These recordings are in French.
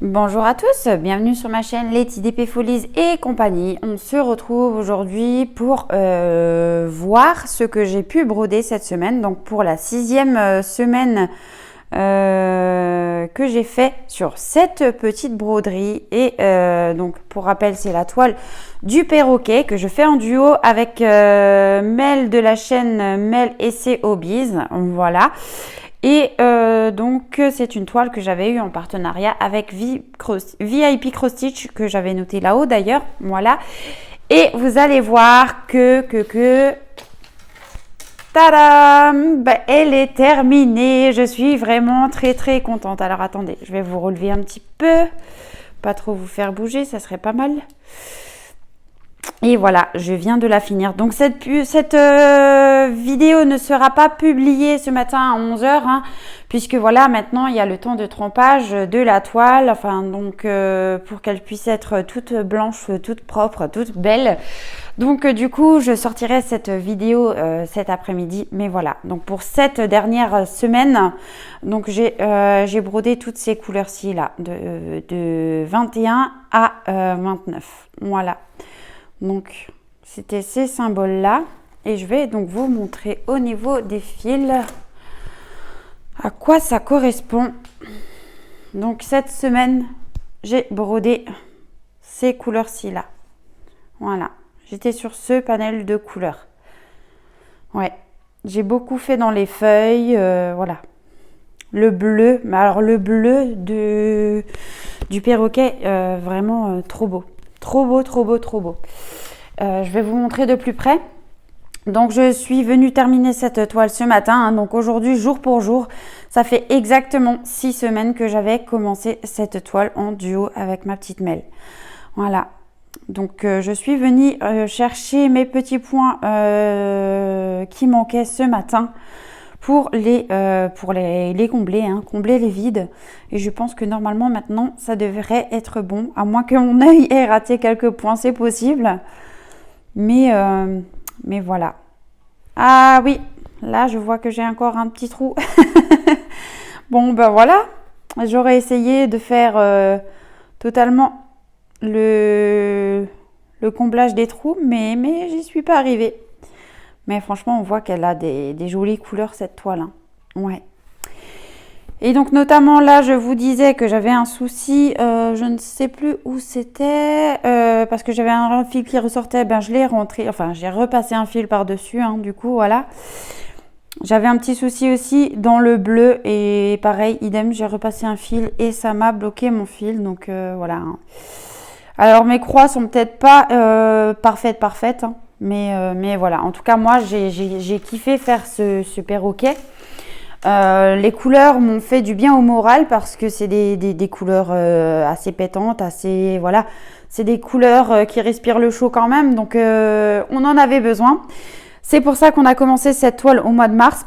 Bonjour à tous, bienvenue sur ma chaîne Letty DP Folies et compagnie. On se retrouve aujourd'hui pour voir ce que j'ai pu broder cette semaine. Donc pour la 6e semaine que j'ai fait sur cette petite broderie. Et donc pour rappel, c'est la toile du perroquet que je fais en duo avec Mel de la chaîne Mel Essai Hobbies. Voilà. Et donc c'est une toile que j'avais eue en partenariat avec VIP Cross Stitch, que j'avais noté là-haut d'ailleurs, voilà. Et vous allez voir que tadam, ben, elle est terminée. Je suis vraiment très contente. Alors attendez, je vais vous relever un petit peu, pas trop vous faire bouger, ça serait pas mal. Et voilà, je viens de la finir. Donc cette vidéo ne sera pas publiée ce matin à 11 h, hein, puisque voilà, maintenant il y a le temps de trempage de la toile, enfin donc pour qu'elle puisse être toute blanche, toute propre, toute belle. Donc du coup, je sortirai cette vidéo cet après-midi. Mais voilà, donc pour cette dernière semaine, donc j'ai brodé toutes ces couleurs-ci là, de 21 à 29. Voilà. Donc, c'était ces symboles-là. Et je vais donc vous montrer au niveau des fils à quoi ça correspond. Donc, cette semaine, j'ai brodé ces couleurs-ci là. Voilà. J'étais sur ce panel de couleurs. Ouais. J'ai beaucoup fait dans les feuilles. Voilà. Le bleu. Mais alors, le bleu du perroquet, vraiment trop beau. Trop beau. Je vais vous montrer de plus près. Donc, je suis venue terminer cette toile ce matin. Hein, donc, aujourd'hui, jour pour jour, ça fait exactement 6 semaines que j'avais commencé cette toile en duo avec ma petite Mel. Voilà. Donc, je suis venue chercher mes petits points qui manquaient ce matin pour les combler, hein, combler les vides. Et je pense que normalement maintenant ça devrait être bon, à moins que mon œil ait raté quelques points, c'est possible. Mais voilà. Ah oui, là je vois que j'ai encore un petit trou. Bon ben voilà, j'aurais essayé de faire totalement le comblage des trous, mais j'y suis pas arrivée. Mais franchement, on voit qu'elle a des jolies couleurs, cette toile. Hein. Ouais. Et donc, notamment, là, je vous disais que j'avais un souci. Je ne sais plus où c'était. Parce que j'avais un fil qui ressortait. Ben, je l'ai rentré. Enfin, j'ai repassé un fil par-dessus. Hein, du coup, voilà. J'avais un petit souci aussi dans le bleu. Et pareil, idem, j'ai repassé un fil. Et ça m'a bloqué mon fil. Donc, voilà. Hein. Alors, mes croix sont peut-être pas parfaites. Hein. Mais voilà, en tout cas, moi, j'ai kiffé faire ce perroquet. Les couleurs m'ont fait du bien au moral parce que c'est des couleurs assez pétantes, assez, voilà. C'est des couleurs qui respirent le chaud quand même, donc on en avait besoin. C'est pour ça qu'on a commencé cette toile au mois de mars,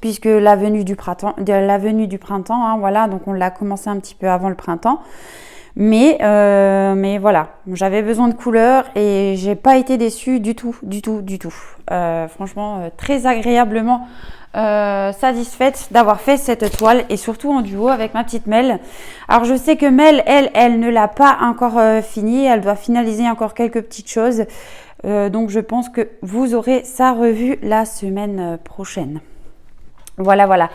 puisque la venue du printemps, hein, voilà, donc on l'a commencé un petit peu avant le printemps. Mais voilà, j'avais besoin de couleurs et j'ai pas été déçue du tout. Franchement, très agréablement satisfaite d'avoir fait cette toile et surtout en duo avec ma petite Mel. Alors je sais que Mel, elle ne l'a pas encore fini, elle doit finaliser encore quelques petites choses. Donc je pense que vous aurez sa revue la semaine prochaine. Voilà.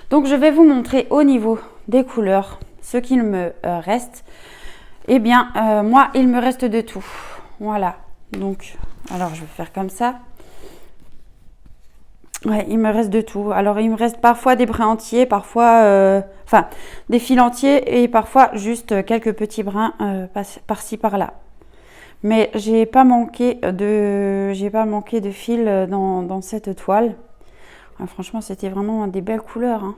Donc je vais vous montrer au niveau des couleurs ce qu'il me reste. Eh bien, moi, il me reste de tout. Voilà. Donc, alors, je vais faire comme ça. Ouais, il me reste de tout. Alors, il me reste parfois des brins entiers, parfois... Enfin, des fils entiers et parfois juste quelques petits brins par-ci, par-là. Mais j'ai pas manqué de fil dans cette toile. Ouais, franchement, c'était vraiment des belles couleurs, hein.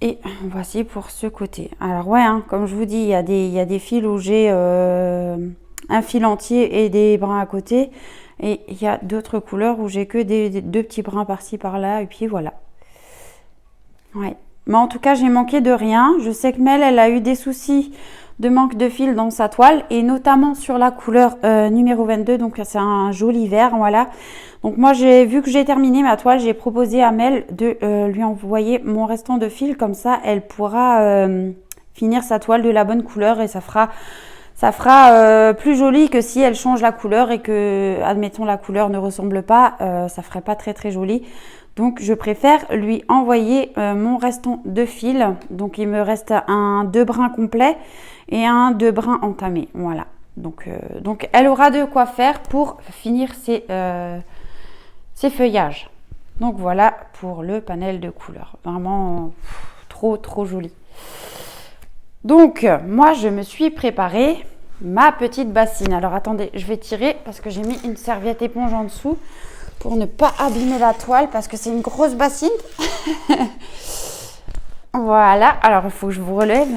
Et voici pour ce côté. Alors ouais, hein, comme je vous dis, il y a des fils où j'ai un fil entier et des brins à côté. Et il y a d'autres couleurs où j'ai que des deux petits brins par-ci, par-là. Et puis voilà. Ouais. Mais en tout cas, j'ai manqué de rien. Je sais que Mel, elle a eu des soucis manque de fil dans sa toile et notamment sur la couleur numéro 22. Donc c'est un joli vert, voilà. Donc moi vu que j'ai terminé ma toile, j'ai proposé à Mel de lui envoyer mon restant de fil, comme ça elle pourra finir sa toile de la bonne couleur et ça fera plus joli que si elle change la couleur et que, admettons, la couleur ne ressemble pas, ça ferait pas très très joli. Donc je préfère lui envoyer mon restant de fil. Donc il me reste un 2 brins complet et un 2 brins entamé. Voilà. Donc elle aura de quoi faire pour finir ses feuillages. Donc voilà pour le panel de couleurs. Vraiment trop joli. Donc moi je me suis préparé ma petite bassine. Alors attendez, je vais tirer parce que j'ai mis une serviette éponge en dessous pour ne pas abîmer la toile parce que c'est une grosse bassine. Voilà, alors il faut que je vous relève.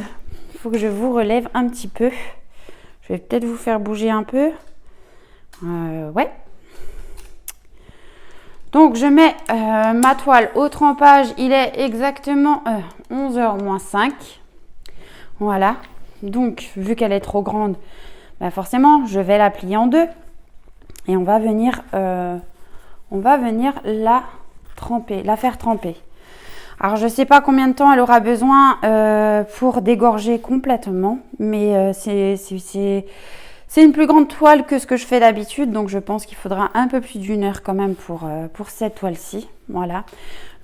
Il faut que je vous relève un petit peu. Je vais peut-être vous faire bouger un peu. Ouais. Donc je mets ma toile au trempage. Il est exactement 11h moins 5. Voilà. Donc vu qu'elle est trop grande, ben forcément je vais la plier en deux. Et on va venir la tremper, la faire tremper. Alors je ne sais pas combien de temps elle aura besoin pour dégorger complètement, mais c'est une plus grande toile que ce que je fais d'habitude, donc je pense qu'il faudra un peu plus d'1 heure quand même pour cette toile-ci. Voilà,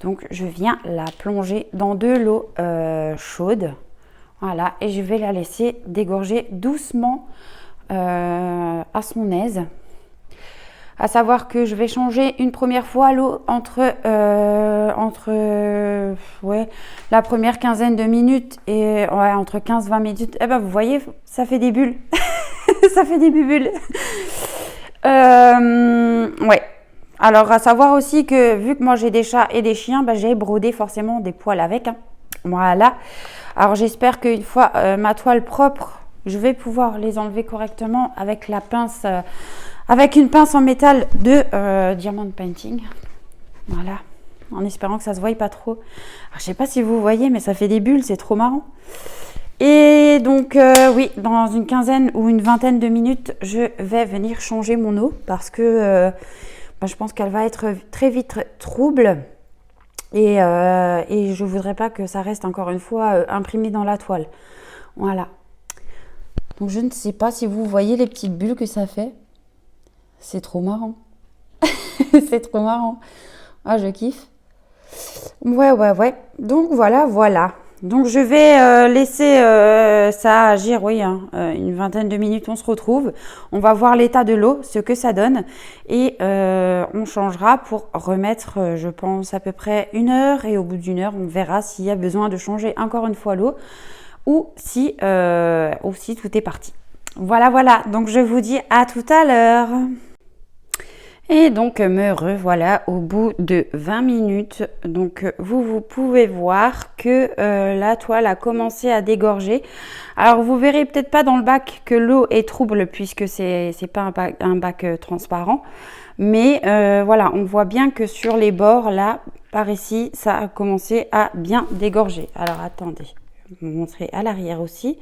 donc je viens la plonger dans de l'eau chaude. Voilà, et je vais la laisser dégorger doucement à son aise. À savoir que je vais changer une première fois l'eau entre la première quinzaine de minutes et entre 15-20 minutes. Eh ben vous voyez, ça fait des bulles. Ça fait des bulles. Ouais. Alors à savoir aussi que vu que moi j'ai des chats et des chiens, ben, j'ai brodé forcément des poils avec. Hein. Voilà. Alors j'espère qu'une fois ma toile propre, je vais pouvoir les enlever correctement avec la pince. Avec une pince en métal de Diamond Painting. Voilà. En espérant que ça se voie pas trop. Alors, je sais pas si vous voyez, mais ça fait des bulles, c'est trop marrant. Et donc, oui, dans une quinzaine ou une vingtaine de minutes, je vais venir changer mon eau parce que je pense qu'elle va être très vite trouble. Et je voudrais pas que ça reste encore une fois imprimé dans la toile. Voilà. Donc, je ne sais pas si vous voyez les petites bulles que ça fait. C'est trop marrant. C'est trop marrant. Ah, je kiffe. Ouais. Donc, voilà. Donc, je vais laisser ça agir, oui, hein, une vingtaine de minutes, on se retrouve. On va voir l'état de l'eau, ce que ça donne. Et on changera pour remettre, je pense, à peu près 1 heure. Et au bout d'1 heure, on verra s'il y a besoin de changer encore une fois l'eau ou si tout est parti. Voilà. Donc, je vous dis à tout à l'heure. Et donc me revoilà au bout de 20 minutes. Donc vous pouvez voir que la toile a commencé à dégorger. Alors vous verrez peut-être pas dans le bac que l'eau est trouble puisque c'est pas un bac transparent. Mais voilà, on voit bien que sur les bords là, par ici, ça a commencé à bien dégorger. Alors attendez, je vais vous montrer à l'arrière aussi.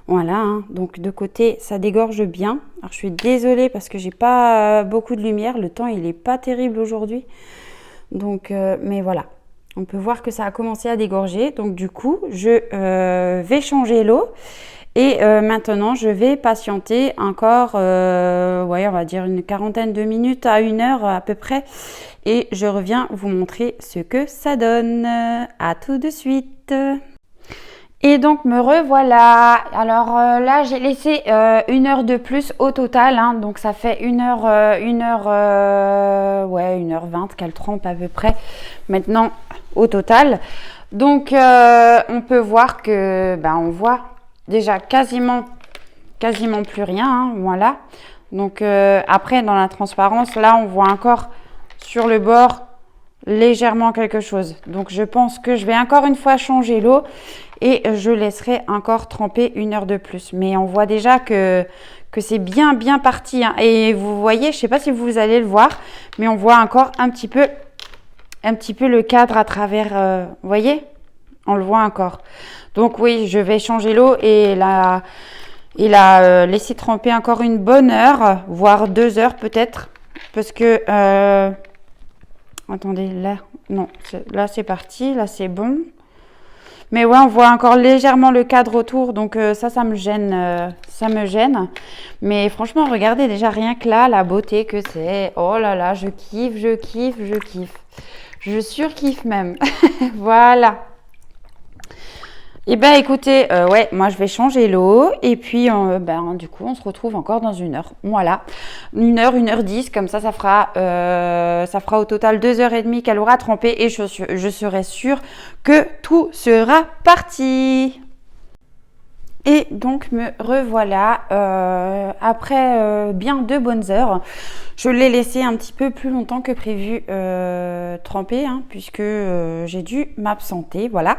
Voilà, hein. Donc de côté, ça dégorge bien. Alors je suis désolée parce que j'ai pas beaucoup de lumière. Le temps, il n'est pas terrible aujourd'hui. Donc, mais voilà. On peut voir que ça a commencé à dégorger. Donc du coup, je vais changer l'eau. Et maintenant, je vais patienter encore, on va dire une quarantaine de minutes à 1 heure à peu près. Et je reviens vous montrer ce que ça donne. À tout de suite. Et donc me revoilà. Alors là j'ai laissé 1 heure de plus au total, hein. Donc ça fait 1h20 qu'elle trempe à peu près maintenant au total. Donc on peut voir que on voit déjà quasiment plus rien, hein, voilà. Donc après dans la transparence là on voit encore sur le bord légèrement quelque chose. Donc je pense que je vais encore une fois changer l'eau et je laisserai encore tremper 1 heure de plus. Mais on voit déjà que c'est bien parti, hein. Et vous voyez, je sais pas si vous allez le voir, mais on voit encore un petit peu le cadre à travers, vous voyez, On le voit encore. Donc oui, je vais changer l'eau et la laisser tremper encore une bonne heure, voire 2 heures peut-être. Parce que... attendez, là, non, là c'est parti, là c'est bon. Mais ouais, on voit encore légèrement le cadre autour, donc ça me gêne, Mais franchement, regardez déjà rien que là, la beauté que c'est. Oh là là, je kiffe, je kiffe, je kiffe. Je surkiffe même. Voilà. Eh bien, écoutez, ouais, moi, je vais changer l'eau. Et puis, du coup, on se retrouve encore dans 1 heure. Voilà. 1 heure 10. Comme ça fera au total 2h30 qu'elle aura trempé. Et je serai sûre que tout sera parti. Et donc, me revoilà. Après bien 2 bonnes heures. Je l'ai laissé un petit peu plus longtemps que prévu tremper, hein, puisque j'ai dû m'absenter. Voilà.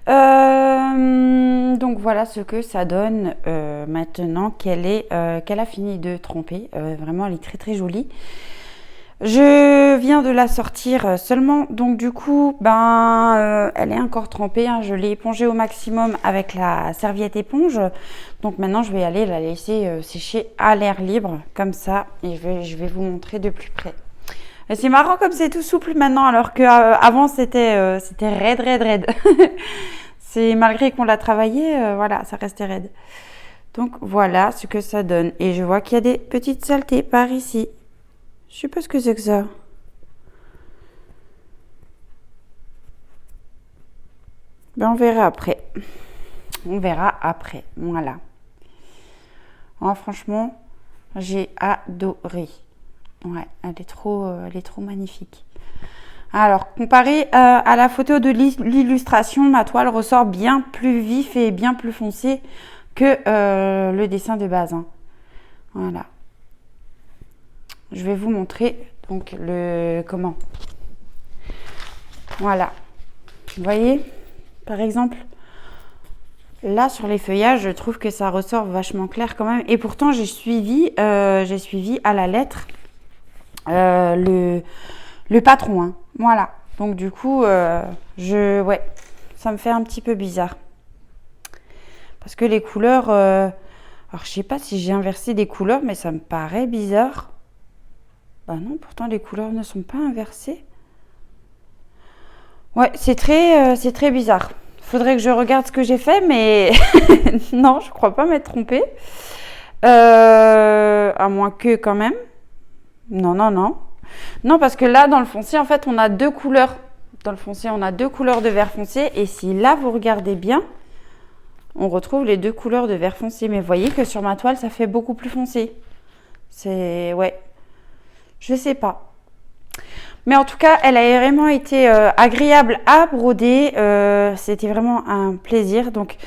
Donc voilà ce que ça donne maintenant qu'elle a fini de tremper. Vraiment, elle est très très jolie. Je viens de la sortir seulement, donc du coup, elle est encore trempée. Hein. Je l'ai épongée au maximum avec la serviette éponge. Donc maintenant, je vais aller la laisser sécher à l'air libre, comme ça, et je vais vous montrer de plus près. Et c'est marrant comme c'est tout souple maintenant, alors qu'avant c'était raide. C'est malgré qu'on l'a travaillé, voilà, ça restait raide. Donc voilà ce que ça donne. Et je vois qu'il y a des petites saletés par ici. Je sais pas ce que c'est que ça. On verra après. On verra après. Voilà. Oh, franchement, j'ai adoré. Ouais, elle est trop magnifique. Alors, comparé à la photo de l'illustration, ma toile ressort bien plus vif et bien plus foncé que le dessin de base. Hein. Voilà. Je vais vous montrer donc comment. Voilà. Vous voyez, par exemple, là sur les feuillages, je trouve que ça ressort vachement clair quand même. Et pourtant, j'ai suivi à la lettre le patron. Hein. Voilà. Donc du coup, ouais, ça me fait un petit peu bizarre. Parce que les couleurs... alors, je sais pas si j'ai inversé des couleurs, mais ça me paraît bizarre. Bah non, pourtant les couleurs ne sont pas inversées. Ouais, c'est très bizarre. Faudrait que je regarde ce que j'ai fait, mais non, je crois pas m'être trompée. À moins que quand même. Non. Non, parce que là, dans le foncé, en fait, on a 2 couleurs. Dans le foncé, on a 2 couleurs de vert foncé. Et si là, vous regardez bien, on retrouve les 2 couleurs de vert foncé. Mais vous voyez que sur ma toile, ça fait beaucoup plus foncé. C'est... ouais. Je sais pas. Mais en tout cas, elle a vraiment été agréable à broder. C'était vraiment un plaisir. Donc,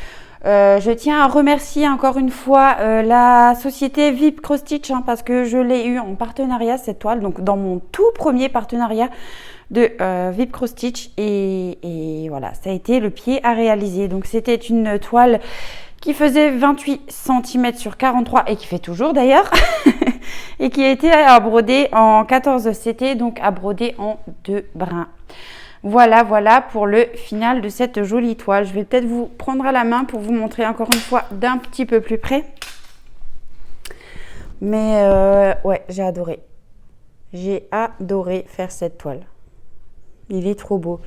je tiens à remercier encore une fois la société VIP Cross Stitch hein, parce que je l'ai eu en partenariat cette toile. Donc, dans mon tout premier partenariat de VIP Cross Stitch. Et voilà, ça a été le pied à réaliser. Donc, c'était une toile qui faisait 28 cm sur 43 et qui fait toujours d'ailleurs. Et qui a été à broder en 14 CT, donc à broder en 2 brins. Voilà pour le final de cette jolie toile. Je vais peut-être vous prendre à la main pour vous montrer encore une fois d'un petit peu plus près. Mais ouais, j'ai adoré. J'ai adoré faire cette toile. Il est trop beau.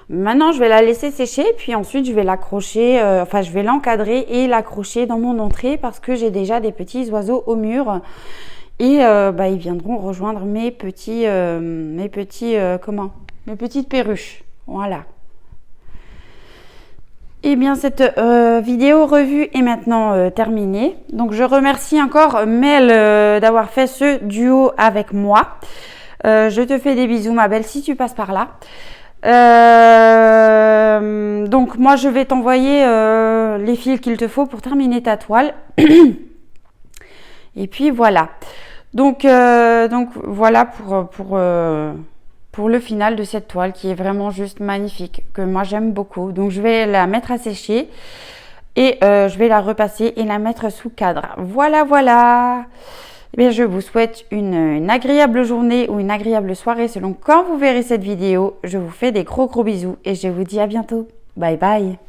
Maintenant, je vais la laisser sécher, puis ensuite, je vais l'accrocher, je vais l'encadrer et l'accrocher dans mon entrée parce que j'ai déjà des petits oiseaux au mur. Et ils viendront rejoindre mes petites perruches. Voilà. Et bien, cette vidéo revue est maintenant terminée. Donc, je remercie encore Mel d'avoir fait ce duo avec moi. Je te fais des bisous, ma belle, si tu passes par là. Donc, moi, je vais t'envoyer les fils qu'il te faut pour terminer ta toile. Et puis, voilà. Donc voilà pour le final de cette toile qui est vraiment juste magnifique, que moi j'aime beaucoup. Donc je vais la mettre à sécher et je vais la repasser et la mettre sous cadre. Voilà. Eh bien, je vous souhaite une agréable journée ou une agréable soirée selon quand vous verrez cette vidéo. Je vous fais des gros bisous et je vous dis à bientôt. Bye bye.